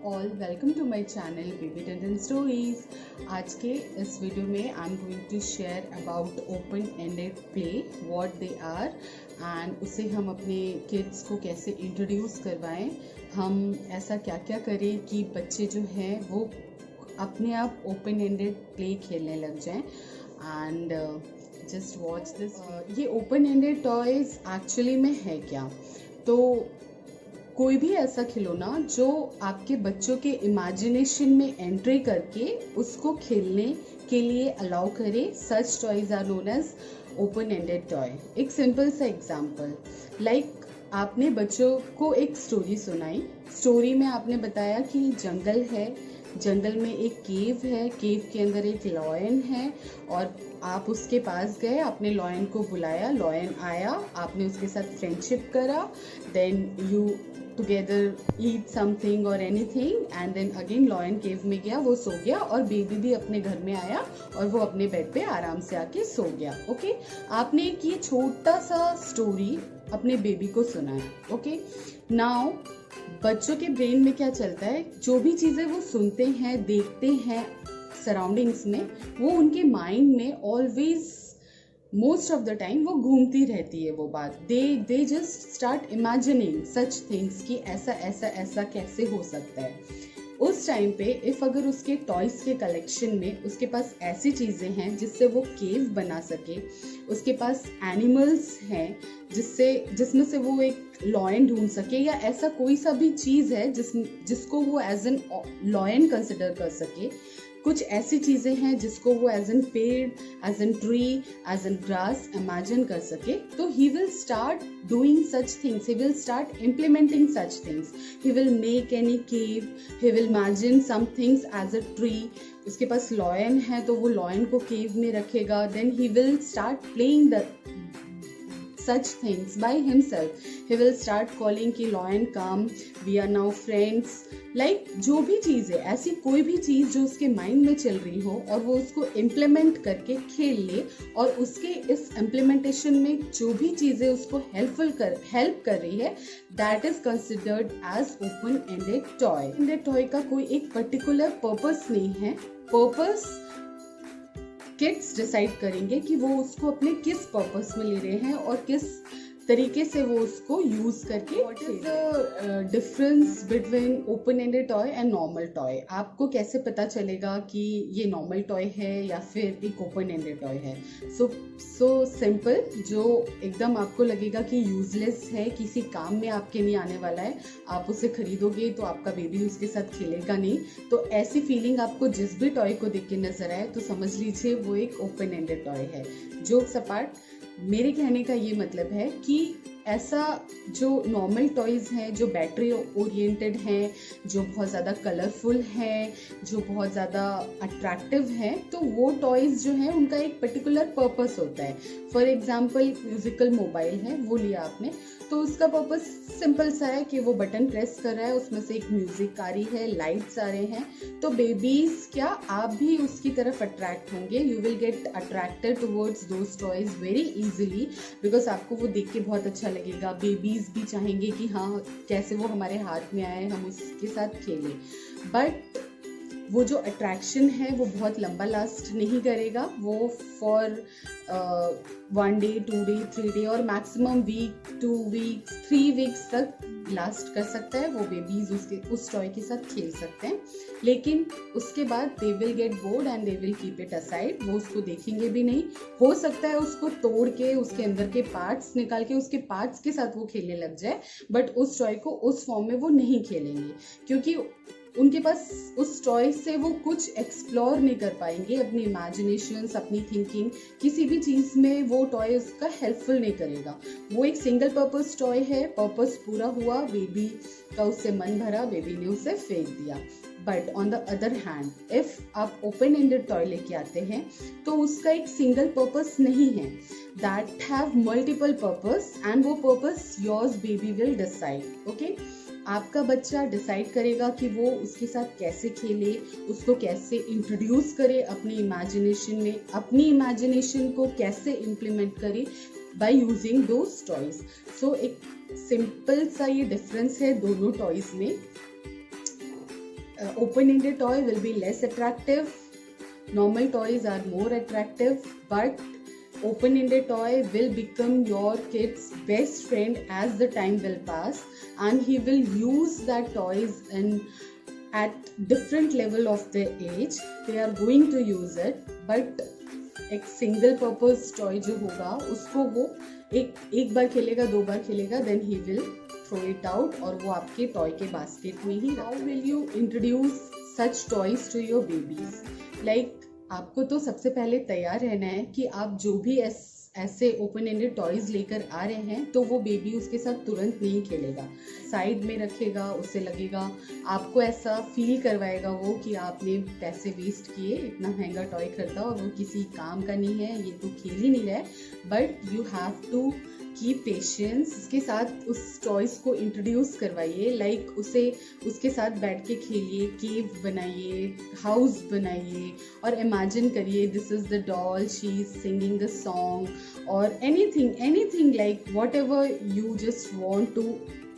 All, welcome to my channel baby tendon stories. आज के इस वीडियो में I am going to share about open ended play, what they are and उसे हम अपने kids को कैसे इंट्रोड्यूस करवाएं। हम ऐसा क्या क्या करें कि बच्चे जो हैं वो अपने आप ओपन एंडेड प्ले खेलने लग जाएं। And just watch this. ये ओपन एंडेड टॉयज एक्चुअली में है क्या? तो कोई भी ऐसा खिलौना जो आपके बच्चों के इमेजिनेशन में एंट्री करके उसको खेलने के लिए अलाउ करे, such toys are known as open ended toy. एक सिंपल सा एग्जांपल, लाइक आपने बच्चों को एक स्टोरी सुनाई। स्टोरी में आपने बताया कि जंगल है, जंगल में एक केव है, केव के अंदर एक लॉयन है और आप उसके पास गए, आपने लॉयन को बुलाया, लॉयन आया, आपने उसके साथ फ्रेंडशिप करा, then you together eat something और anything and then again lion cave में गया, वो सो गया और बेबी भी अपने घर में आया और वो अपने बेड पे आराम से आके सो गया। ओके, आपने एक ये छोटा सा स्टोरी अपने बेबी को सुनाया। ओके, नाउ बच्चों के ब्रेन में क्या चलता है, जो भी चीजें वो सुनते हैं, देखते हैं सराउंडिंग्स में, वो उनके माइंड में always most of the time वो घूमती रहती है वो बात। They just start imagining such things कि ऐसा ऐसा ऐसा कैसे हो सकता है। उस टाइम पे इफ अगर उसके टॉयज के कलेक्शन में उसके पास ऐसी चीजें हैं जिससे वो केव बना सके, उसके पास एनिमल्स हैं जिसमें से वो एक लॉयन ढूंढ सके, या ऐसा कोई सा भी चीज है जिसको वो एज एन लॉयन कंसिडर कर सके, कुछ ऐसी चीजें हैं जिसको वो एज एन पेड़, as an tree, as an grass imagine कर सके, तो he will start doing such things, he will start implementing such things. He will make any cave, he will imagine some things as a tree. उसके पास lion है तो वो lion को cave में रखेगा, then he will start playing the such things by himself. He will start calling कि lion come, we are now friends. Like जो भी चीज है, ऐसी कोई भी चीज जो उसके माइंड में चल रही हो और वो उसको इम्प्लीमेंट करके खेल ले, और उसके इस इम्प्लीमेंटेशन में जो भी चीजें उसको हेल्प कर रही है, that is considered as open ended toy. Ended toy का कोई एक पर्टिकुलर पर्पस नहीं है, पर्पस किड्स डिसाइड करेंगे कि वो उसको अपने किस पर्पस में ले रहे हैं और किस तरीके से वो उसको यूज करके। What is the difference between open ended toy and normal toy? आपको कैसे पता चलेगा कि ये नॉर्मल टॉय है या फिर एक ओपन एंडेड टॉय है? सो सिंपल, जो एकदम आपको लगेगा कि यूजलेस है, किसी काम में आपके नहीं आने वाला है, आप उसे खरीदोगे तो आपका बेबी उसके साथ खेलेगा नहीं, तो ऐसी फीलिंग आपको जिस भी टॉय को देख के नजर आए तो समझ लीजिए वो एक ओपन एंडेड टॉय है। जोक्स अपार्ट, मेरे कहने का ये मतलब है कि ऐसा जो नॉर्मल टॉयज हैं, जो बैटरी ओरिएंटेड हैं, जो बहुत ज़्यादा कलरफुल हैं, जो बहुत ज़्यादा अट्रैक्टिव हैं, तो वो टॉयज जो हैं उनका एक पर्टिकुलर पर्पस होता है। फॉर एग्जांपल म्यूजिकल मोबाइल है, वो लिया आपने, तो उसका पर्पस सिंपल सा है कि वो बटन प्रेस कर रहा है, उसमें से एक म्यूजिक आ रही है, लाइट्स आ रहे हैं, तो बेबीज क्या आप भी उसकी तरफ अट्रैक्ट होंगे, you will get attracted towards those toys very easily, because आपको वो देख के बहुत अच्छा लगेगा। बेबीज भी चाहेंगे कि हाँ कैसे वो हमारे हाथ में आए, हम उसके साथ खेलें। बट वो जो अट्रैक्शन है वो बहुत लंबा लास्ट नहीं करेगा, वो फॉर 1 डे, 2 डे, 3 डे और मैक्सिमम वीक, 2 वीक्स, 3 वीक्स तक लास्ट कर सकता है। वो बेबीज उस टॉय के साथ खेल सकते हैं, लेकिन उसके बाद they will get bored and they will keep it aside. वो उसको देखेंगे भी नहीं, हो सकता है उसको तोड़ के उसके अंदर के पार्ट्स निकाल के उसके पार्ट्स के साथ वो खेलने लग जाए, बट उस टॉय को उस फॉर्म में वो नहीं खेलेंगे, क्योंकि उनके पास उस टॉय से वो कुछ एक्सप्लोर नहीं कर पाएंगे, अपनी इमेजिनेशंस, अपनी थिंकिंग, किसी भी चीज में वो टॉय उसका हेल्पफुल नहीं करेगा। वो एक सिंगल पर्पस टॉय है, पर्पस पूरा हुआ, बेबी का उससे मन भरा, बेबी ने उसे फेंक दिया। But on the other hand, if आप ओपन एंडेड टॉय लेके आते हैं तो उसका एक सिंगल पर्पस नहीं है, that have multiple purpose, and वो purpose yours baby will decide. Okay, आपका बच्चा डिसाइड करेगा कि वो उसके साथ कैसे खेले, उसको कैसे इंट्रोड्यूस करे अपनी इमेजिनेशन में, अपनी इमेजिनेशन को कैसे इम्प्लीमेंट करे बाय यूजिंग दोज टॉयज। सो एक सिंपल सा ये डिफरेंस है दोनों टॉयज में। Open-ended toy will be less attractive. Normal toys are more attractive, but open-ended toy will become your kid's best friend as the time will pass, and he will use that toys in at different level of their age. They are going to use it, but एक single purpose toy जो होगा उसको वो एक बार खेलेगा, 2 बार खेलेगा, then he will throw it out, और वो आपके टॉय के बास्केट में ही। How will you introduce such toys to your babies? Like आपको तो सबसे पहले तैयार रहना है कि आप जो भी ऐसे ओपन एंडेड टॉयज लेकर आ रहे हैं तो वो बेबी उसके साथ तुरंत नहीं खेलेगा, साइड में रखेगा, उससे लगेगा, आपको ऐसा फील करवाएगा वो कि आपने पैसे वेस्ट किए, इतना महंगा टॉय खरीदा और वो किसी काम का नहीं है, ये तो खेल ही नहीं रहा है। But you have to keep patience, उसके साथ उस टॉयज को इंट्रोड्यूस करवाइए, लाइक उसे उसके साथ बैठ के खेलिए, केव बनाइए, हाउस बनाइए और इमेजिन करिए this is the doll, she is singing the song और anything like whatever you just want to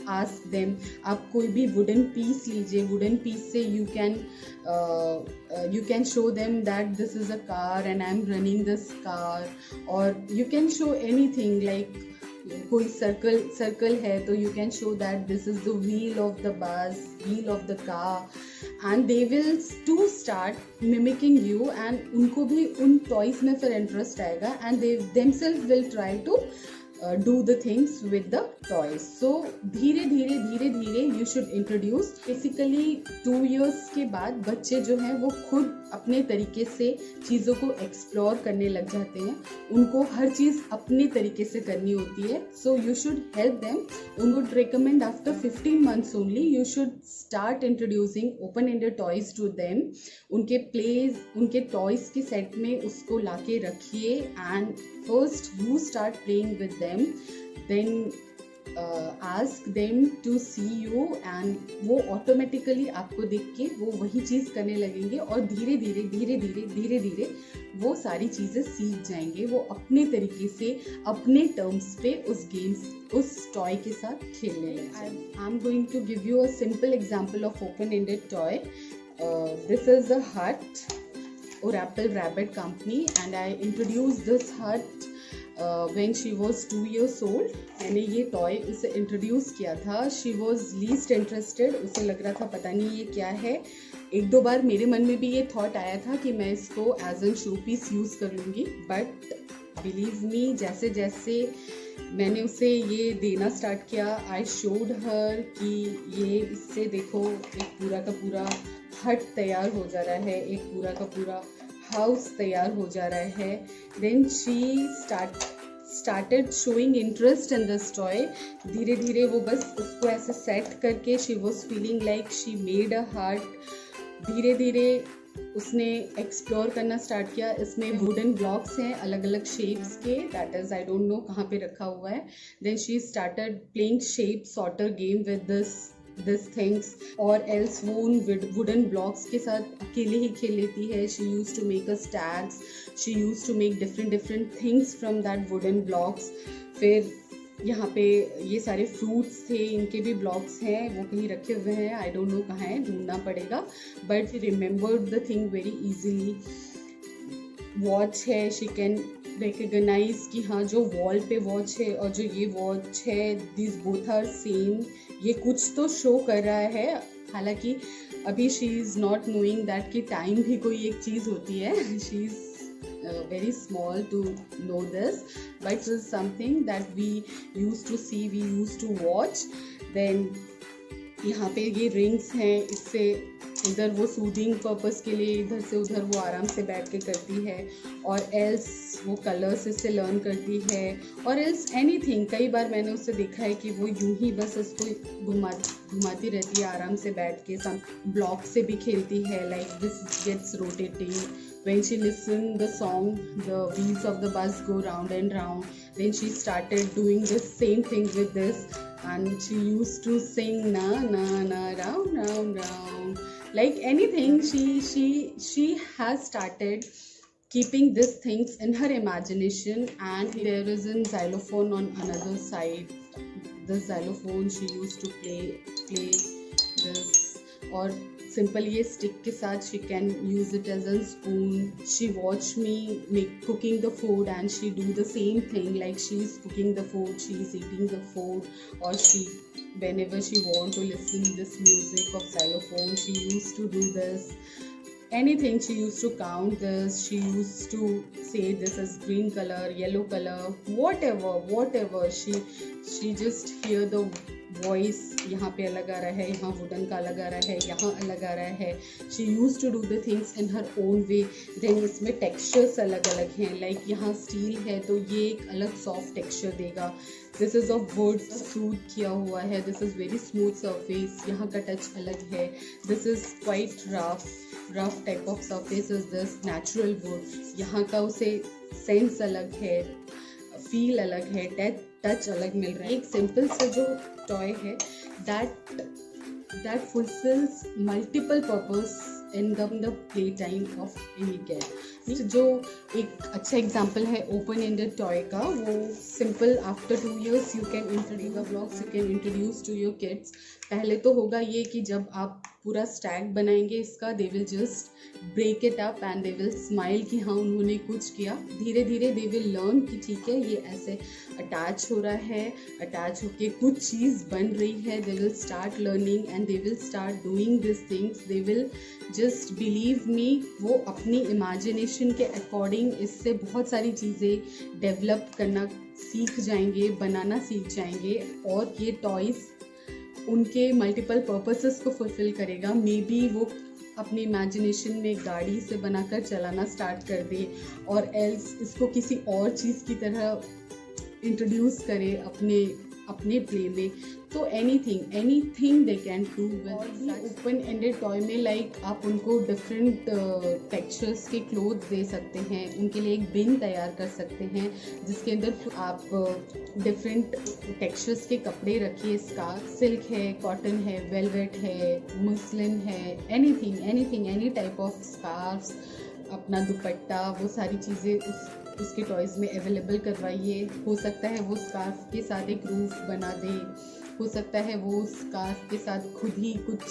ask them. आप कोई भी वुडन पीस लीजिए, वुडन पीस से you can show them that this is a car and I am running this car, और you can show anything like कोई circle है तो you can show that this is the wheel of the bus, wheel of the car, and they will to start mimicking you, and उनको भी उन toys में फिर interest आएगा, and they themselves will try to do the things with the toys. So धीरे धीरे you should introduce. Basically 2 years के बाद बच्चे जो हैं वो खुद अपने तरीके से चीज़ों को एक्सप्लोर करने लग जाते हैं, उनको हर चीज़ अपने तरीके से करनी होती है. So you should help them. I would recommend after 15 months only you should start introducing open-ended toys to them. उनके टॉयज के सेट में उसको लाके रखिए, and first you start playing with them, then ask them to see you, and वो automatically आपको देख के वो वही चीज़ करने लगेंगे और धीरे धीरे वो सारी चीज़ें सीख जाएंगे, वो अपने तरीके से अपने टर्म्स पे उस टॉय के साथ खेलने लगेंगे. I am going to give you a simple example of open ended toy. This is a hut or Apple Rabbit company, and I introduced this hut when she was 2 years old. मैंने ये toy उसे introduce किया था. She was least interested, उसे लग रहा था पता नहीं ये क्या है. 1-2 बार मेरे मन में भी ये थॉट आया था कि मैं इसको as an showpiece use कर लूँगी, बट बिलीव मी जैसे जैसे मैंने उसे ये देना स्टार्ट किया, आई शोड हर कि ये इससे देखो एक पूरा का पूरा हट तैयार हो जा रहा है, एक पूरा का पूरा हाउस तैयार हो जा रहा है. Then she started showing interest in this toy. धीरे धीरे वो बस उसको ऐसे सेट करके she was feeling like she made a hut. धीरे धीरे उसने एक्सप्लोर करना स्टार्ट किया. इसमें वुडन ब्लॉक्स हैं अलग अलग शेप्स के, that is I don't know कहाँ पे रखा हुआ है. Then she started playing shape sorter game with this things, और एल्स वो उन वुडन ब्लॉक्स के साथ अकेले ही खेल लेती है. She use to make a stacks, she use to make different things from that wooden blocks. फिर यहाँ पे ये सारे फ्रूट्स थे, इनके भी ब्लॉक्स हैं, वो कहीं रखे हुए हैं, आई डोंट नो कहाँ है, ढूंढना पड़ेगा. But she remembered the thing very easily. Watch है, शी कैन रिकग्नाइज कि हाँ जो वॉल पे वॉच है और जो ये वॉच है, दिस बोथ आर सेम. ये कुछ तो शो कर रहा है, हालांकि अभी she is not knowing that कि टाइम भी कोई एक चीज़ होती है. She is very small to know this, but it is something that we used to see, we used to watch. Then यहाँ पे ये रिंग्स हैं, इससे इधर वो सूदिंग पर्पस के लिए इधर से उधर वो आराम से बैठ के करती है, और एल्स वो कलर्स इससे लर्न करती है, और एल्स एनीथिंग. कई बार मैंने उससे देखा है कि वो यूं ही बस इसको घुमाती रहती है आराम से बैठ के. सम ब्लॉक से भी खेलती है, like this gets rotating. When she listened the song, the wheels of the bus go round and round. Then she started doing the same thing with this, and she used to sing na na na round round round. Like anything, she has started keeping these things in her imagination. And there is a xylophone on another side. The xylophone she used to play this और simple ये stick के साथ she can use it as a spoon. She watch me make cooking the food and she do the same thing, like she is cooking the food, she is eating the food, और she whenever she want to listen this music of xylophone, she used to do this. Anything, she used to count this, she used to say this is green color, yellow color, whatever she just hear the voice. यहाँ पे अलग आ रहा है, यहाँ wooden का अलग आ रहा है, यहाँ अलग आ रहा है. She use to do the things in her own way. Then इसमें टेक्सचर्स अलग अलग हैं, लाइक यहाँ स्टील है तो ये एक अलग सॉफ्ट टेक्सचर देगा. दिस इज ऑफ वुड, सूद किया हुआ है. This is very smooth surface, यहाँ का टच अलग है. This is quite rough type of surface is this natural would. यहाँ का उसे सेंस अलग है, फील अलग है, टच अलग मिल रहा है. एक सिंपल से जो टॉय है that fulfills multiple purpose in the play time of any cat. जो एक अच्छा एग्जाम्पल है ओपन एंडेड टॉय का, वो simple after 2 years you can introduce the blocks, you can introduce to your kids. पहले तो होगा ये कि जब आप पूरा स्टैक बनाएंगे इसका, they will just break it up and they will smile कि हाँ उन्होंने कुछ किया. धीरे धीरे दे विल लर्न कि ठीक है ये ऐसे अटैच हो रहा है, अटैच होके कुछ चीज़ बन रही है. They will start learning and they will start doing this things. They will just believe me, वो अपनी इमेजिनेशन के अकॉर्डिंग इससे बहुत सारी चीज़ें डेवलप करना सीख जाएंगे, बनाना सीख जाएंगे, और ये टॉयज़ उनके मल्टीपल पर्पसेस को फुलफिल करेगा. मे बी वो अपनी इमेजिनेशन में गाड़ी से बनाकर चलाना स्टार्ट कर दे, और एल्स इसको किसी और चीज़ की तरह इंट्रोड्यूस करे अपने प्ले में. तो anything they can do with open ended toy में. लाइक आप उनको डिफरेंट टेक्सचर्स के क्लोथ दे सकते हैं, उनके लिए एक बिन तैयार कर सकते हैं जिसके अंदर आप डिफरेंट टेक्सचर्स के कपड़े रखिए. स्कार्फ, सिल्क है, कॉटन है, वेलवेट है, मुस्लिन है, anything any type of scarfs, अपना दुपट्टा, वो सारी चीज़ें उसके टॉयज़ में अवेलेबल करवाइए. हो सकता है वो स्कार्फ के साथ एक रूफ बना दे, हो सकता है वो स्कार्फ के साथ खुद ही कुछ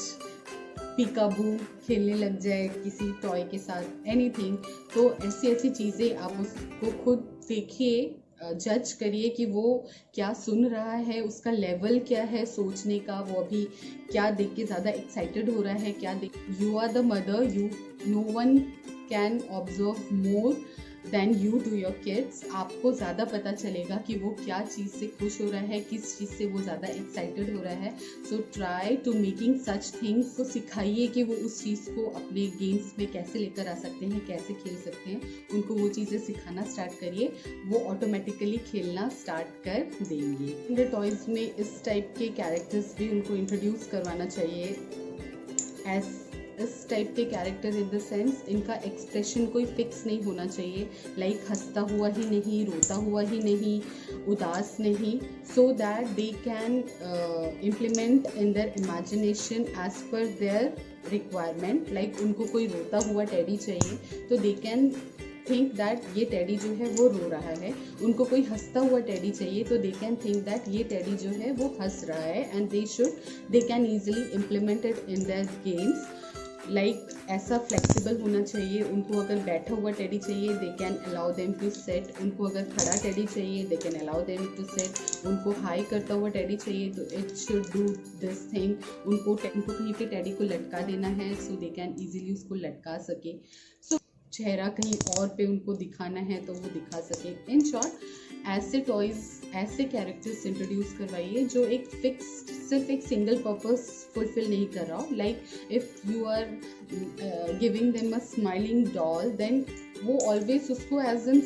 पीकाबू खेलने लग जाए किसी टॉय के साथ, एनीथिंग. तो ऐसी चीज़ें आप उसको खुद देखिए, जज करिए कि वो क्या सुन रहा है, उसका लेवल क्या है सोचने का, वो अभी क्या देख के ज़्यादा एक्साइटेड हो रहा है, क्या देख. You are the mother, no one can observe more than you to your kids. आपको ज़्यादा पता चलेगा कि वो क्या चीज़ से खुश हो रहा है, किस चीज़ से वो ज़्यादा एक्साइटेड हो रहा है. So try to making such things. को सिखाइए कि वो उस चीज़ को अपने गेम्स में कैसे लेकर आ सकते हैं, कैसे खेल सकते हैं. उनको वो चीज़ें सिखाना स्टार्ट करिए, वो ऑटोमेटिकली खेलना स्टार्ट कर देंगे. इन टॉयज़ में इस टाइप के कैरेक्टर्स भी उनको इंट्रोड्यूस करवाना चाहिए. इस टाइप के कैरेक्टर इन द सेंस इनका एक्सप्रेशन कोई फिक्स नहीं होना चाहिए, लाइक हंसता हुआ ही नहीं, रोता हुआ ही नहीं, उदास नहीं, so that they can implement in their imagination as per their requirement. Like उनको कोई रोता हुआ टेडी चाहिए तो दे कैन थिंक दैट ये टेडी जो है वो रो रहा है. उनको कोई हंसता हुआ टेडी चाहिए तो दे कैन थिंक दैट ये टेडी जो है वो हंस रहा है, and they can easily implement it in their games. Like ऐसा फ्लेक्सिबल होना चाहिए. उनको अगर बैठा हुआ टेडी चाहिए they can allow them to sit. उनको अगर खड़ा टेडी चाहिए they can allow them to sit. उनको हाई करता हुआ टेडी चाहिए तो it should do this thing. उनको कहीं पे टेडी को लटका देना है सो दे कैन ईजिली उसको लटका सके. सो चेहरा कहीं और पे उनको दिखाना है तो वो दिखा सके. इन शॉर्ट ऐसे टॉयज़, ऐसे कैरेक्टर्स इंट्रोड्यूस करवाइए जो सिर्फ एक सिंगल पर्पस फुलफिल नहीं कर रहा हो. Like if you are giving them a smiling doll, then वो ऑलवेज उसको एज एन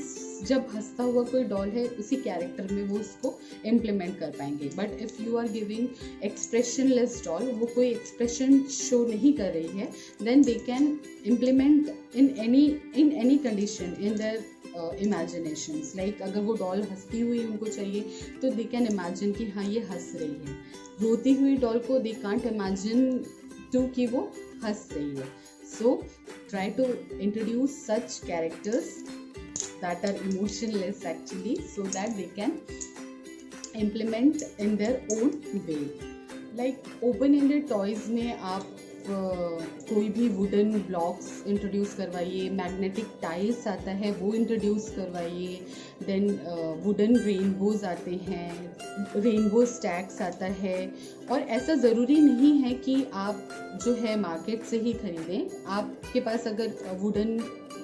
जब हंसता हुआ कोई डॉल है उसी कैरेक्टर में वो उसको इम्प्लीमेंट कर पाएंगे. But if you are giving expressionless doll, वो कोई एक्सप्रेशन शो नहीं कर रही है, then they can implement in any condition in their imaginations. Like अगर वो डॉल हंसती हुई उनको चाहिए तो दे कैन इमेजिन कि हाँ ये हंस रही है. रोती हुई डॉल को दे कांट इमेजिन टू कि वो हंस रही है. So try to introduce such characters that are emotionless actually, so that they can implement in their own way. Like open-ended toys में आप कोई भी वुडन ब्लॉक्स इंट्रोड्यूस करवाइए, मैग्नेटिक टाइल्स आता है वो इंट्रोड्यूस करवाइए, देन वुडन रेनबोज आते हैं, रेनबो स्टैक्स आता है। और ऐसा ज़रूरी नहीं है कि आप जो है मार्केट से ही खरीदें। आपके पास अगर वुडन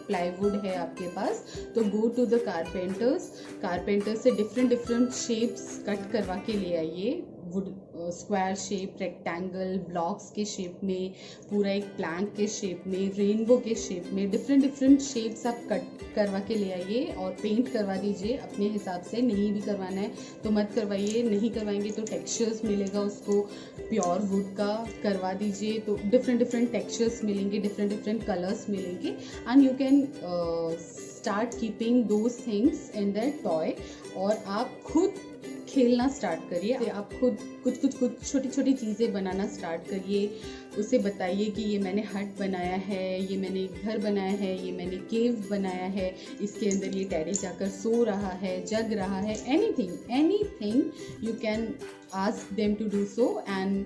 प्लाईवुड है आपके पास तो गो टू द कारपेंटर से डिफरेंट शेप्स कट करवा के ले आइए। Would square shape, rectangle, blocks के शेप में, पूरा एक प्लैंक के शेप में, रेनबो के शेप में, डिफरेंट शेप्स आप कट करवा के ले आइए और पेंट करवा दीजिए अपने हिसाब से। नहीं भी करवाना है तो मत करवाइए, नहीं करवाएंगे तो टेक्सचर्स मिलेगा उसको प्योर वुड का, करवा दीजिए तो डिफरेंट टेक्सचर्स मिलेंगे, डिफरेंट कलर्स मिलेंगे and you can start keeping those things in that toy. और आप खुद खेलना स्टार्ट करिए, आप खुद कुछ छोटी चीज़ें बनाना स्टार्ट करिए। उसे बताइए कि ये मैंने हट बनाया है, ये मैंने घर बनाया है, ये मैंने केव बनाया है, इसके अंदर ये टैडी जाकर सो रहा है, जग रहा है, anything you can ask them to do so. And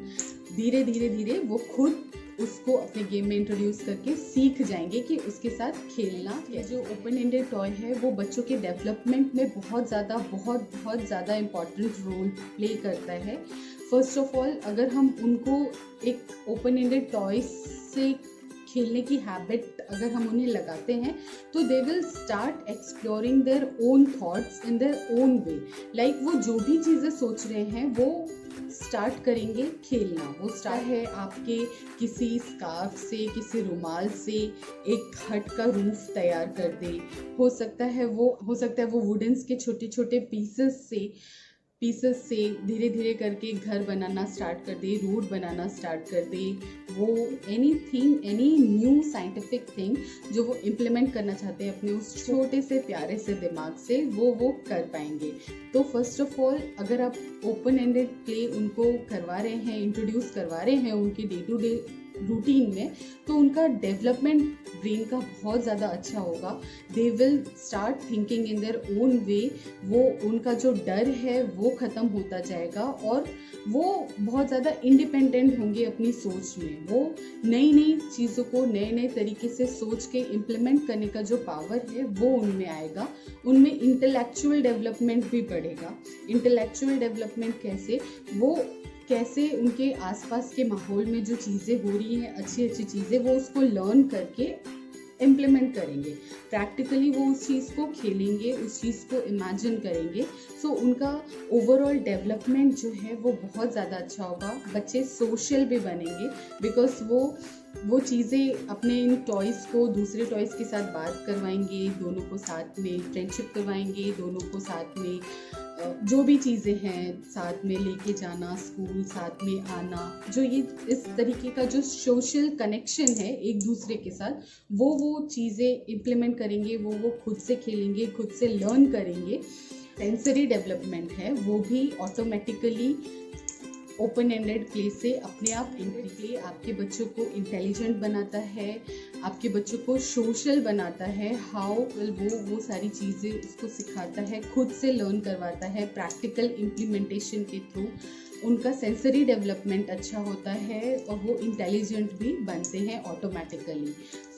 धीरे वो खुद उसको अपने गेम में इंट्रोड्यूस करके सीख जाएंगे कि उसके साथ खेलना। ये जो ओपन एंडेड टॉय है वो बच्चों के डेवलपमेंट में बहुत ज़्यादा इम्पॉर्टेंट रोल प्ले करता है। फर्स्ट ऑफ ऑल, अगर हम उनको एक ओपन एंडेड टॉय से खेलने की हैबिट अगर हम उन्हें लगाते हैं तो they will start exploring their own thoughts in their own way. Like वो जो भी चीज़ें सोच रहे हैं वो स्टार्ट करेंगे खेलना। वो स्टार्ट है आपके किसी स्कार्फ से, किसी रुमाल से एक हट का रूफ तैयार कर दे। हो सकता है वो वुडन्स के छोटे पीसेस से धीरे करके घर बनाना स्टार्ट कर दे, रोड बनाना स्टार्ट कर दे। वो एनी न्यू साइंटिफिक थिंग जो वो इम्प्लीमेंट करना चाहते हैं अपने उस छोटे से प्यारे से दिमाग से, वो कर पाएंगे। तो फर्स्ट ऑफ ऑल, अगर आप ओपन एंडेड प्ले उनको करवा रहे हैं, इंट्रोड्यूस करवा रहे हैं उनके डे टू डे रूटीन में, तो उनका डेवलपमेंट ब्रेन का बहुत ज़्यादा अच्छा होगा। They will start thinking in their own way. वो उनका जो डर है वो ख़त्म होता जाएगा और वो बहुत ज़्यादा इंडिपेंडेंट होंगे अपनी सोच में। वो नई चीज़ों को नए तरीके से सोच के इम्प्लीमेंट करने का जो पावर है वो उनमें आएगा। उनमें इंटेलेक्चुअल डेवलपमेंट भी बढ़ेगा। इंटेलेक्चुअल डेवलपमेंट कैसे उनके आसपास के माहौल में जो चीज़ें हो रही हैं, अच्छी चीज़ें, वो उसको लर्न करके इम्प्लीमेंट करेंगे। प्रैक्टिकली वो उस चीज़ को खेलेंगे, उस चीज़ को इमेजिन करेंगे। सो उनका ओवरऑल डेवलपमेंट जो है वो बहुत ज़्यादा अच्छा होगा। बच्चे सोशल भी बनेंगे बिकॉज वो चीज़ें अपने इन टॉयज़ को दूसरे टॉयज़ के साथ बात करवाएंगे, दोनों को साथ में फ्रेंडशिप करवाएंगे, दोनों को साथ में जो भी चीज़ें हैं साथ में लेके जाना, स्कूल साथ में आना, जो ये इस तरीके का जो सोशल कनेक्शन है एक दूसरे के साथ, वो चीज़ें इम्प्लीमेंट करेंगे। वो खुद से खेलेंगे, खुद से लर्न करेंगे। सेंसरी डेवलपमेंट है वो भी ऑटोमेटिकली ओपन एंडेड प्ले से अपने आप प्ले आपके बच्चों को इंटेलिजेंट बनाता है, आपके बच्चों को सोशल बनाता है। हाउ वो सारी चीज़ें उसको सिखाता है, खुद से लर्न करवाता है। प्रैक्टिकल इम्प्लीमेंटेशन के थ्रू उनका सेंसरी डेवलपमेंट अच्छा होता है और वो इंटेलिजेंट भी बनते हैं ऑटोमेटिकली।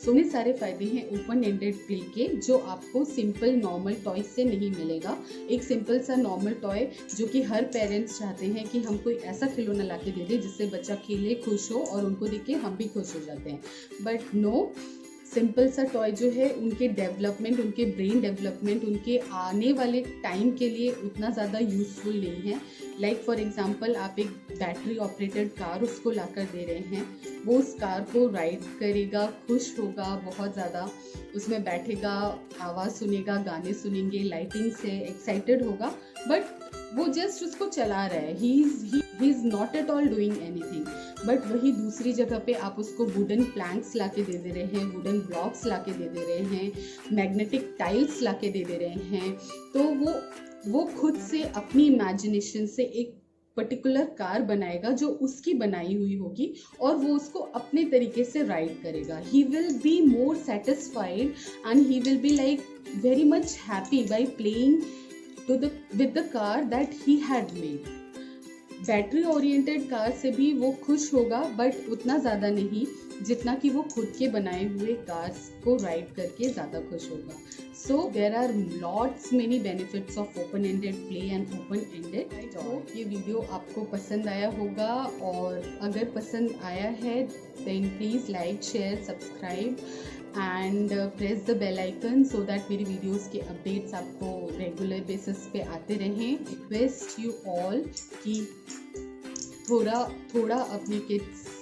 सो इतने सारे फ़ायदे हैं ओपन एंडेड प्ले के जो आपको सिंपल नॉर्मल टॉय से नहीं मिलेगा। एक सिंपल सा नॉर्मल टॉय जो कि हर पेरेंट्स चाहते हैं कि हम कोई ऐसा खिलौना ला के दे दे जिससे बच्चा खेले, खुश हो और उनको देख के हम भी खुश हो जाते हैं। बट नो, सिंपल सा टॉय जो है उनके डेवलपमेंट, उनके ब्रेन डेवलपमेंट, उनके आने वाले टाइम के लिए उतना ज़्यादा यूज़फुल नहीं है। लाइक फॉर एग्जांपल, आप एक बैटरी ऑपरेटेड कार उसको लाकर दे रहे हैं, वो उस कार को राइड करेगा, खुश होगा बहुत ज़्यादा, उसमें बैठेगा, आवाज़ सुनेगा, गाने सुनेंगे, लाइटिंग से एक्साइटेड होगा, बट वो जस्ट उसको चला रहा है। He is not at all doing anything. But वही दूसरी जगह पे आप उसको वुडन प्लैंक्स ला के दे दे रहे हैं, वुडन ब्लॉक्स ला के दे रहे हैं, मैग्नेटिक टाइल्स ला के दे रहे हैं, तो वो खुद से अपनी इमेजिनेशन से एक पर्टिकुलर कार बनाएगा जो उसकी बनाई हुई होगी और वो उसको अपने तरीके से राइड करेगा। He will be more satisfied and he will be like very much happy by playing with the car that he had made. Battery oriented car से भी वो खुश होगा, बट उतना ज़्यादा नहीं जितना कि वो खुद के बनाए हुए कार्स को राइड करके ज़्यादा खुश होगा। So there are lots many benefits of open ended play and open ended toy. ये वीडियो आपको पसंद आया होगा, और अगर पसंद आया है then please like, share, subscribe and press the bell icon so that मेरी वीडियोस के अपडेट्स आपको रेगुलर बेसिस पे आते रहें। रिक्वेस्ट यू ऑल कि थोड़ा अपने किड्स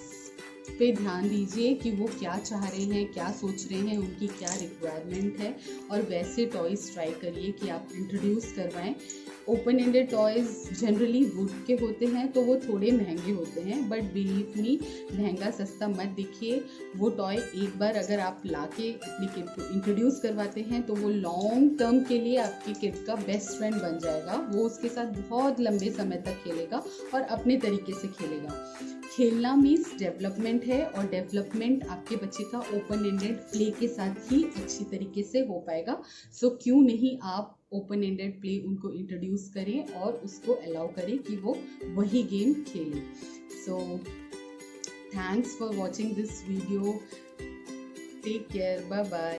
पे ध्यान दीजिए कि वो क्या चाह रहे हैं, क्या सोच रहे हैं, उनकी क्या रिक्वायरमेंट है, और वैसे टॉयज़ ट्राई करिए कि आप इंट्रोड्यूस करवाएं। Open ended toys generally would के होते हैं तो वो थोड़े महंगे होते हैं, बट बिलीव मी, महंगा सस्ता मत देखिए। वो टॉय एक बार अगर आप लाके अपने किड को इंट्रोड्यूस करवाते हैं तो वो लॉन्ग टर्म के लिए आपके किड का बेस्ट फ्रेंड बन जाएगा। वो उसके साथ बहुत लंबे समय तक खेलेगा और अपने तरीके से खेलेगा। खेलना मीन्स डेवलपमेंट है, और डेवलपमेंट आपके बच्चे का ओपन एंडेड प्ले के साथ ही अच्छी तरीके से हो पाएगा। सो क्यों नहीं आप ओपन एंडेड प्ले उनको इंट्रोड्यूस करें और उसको अलाउ करें कि वो वही गेम खेलें। So thanks for watching this video, take care, bye bye.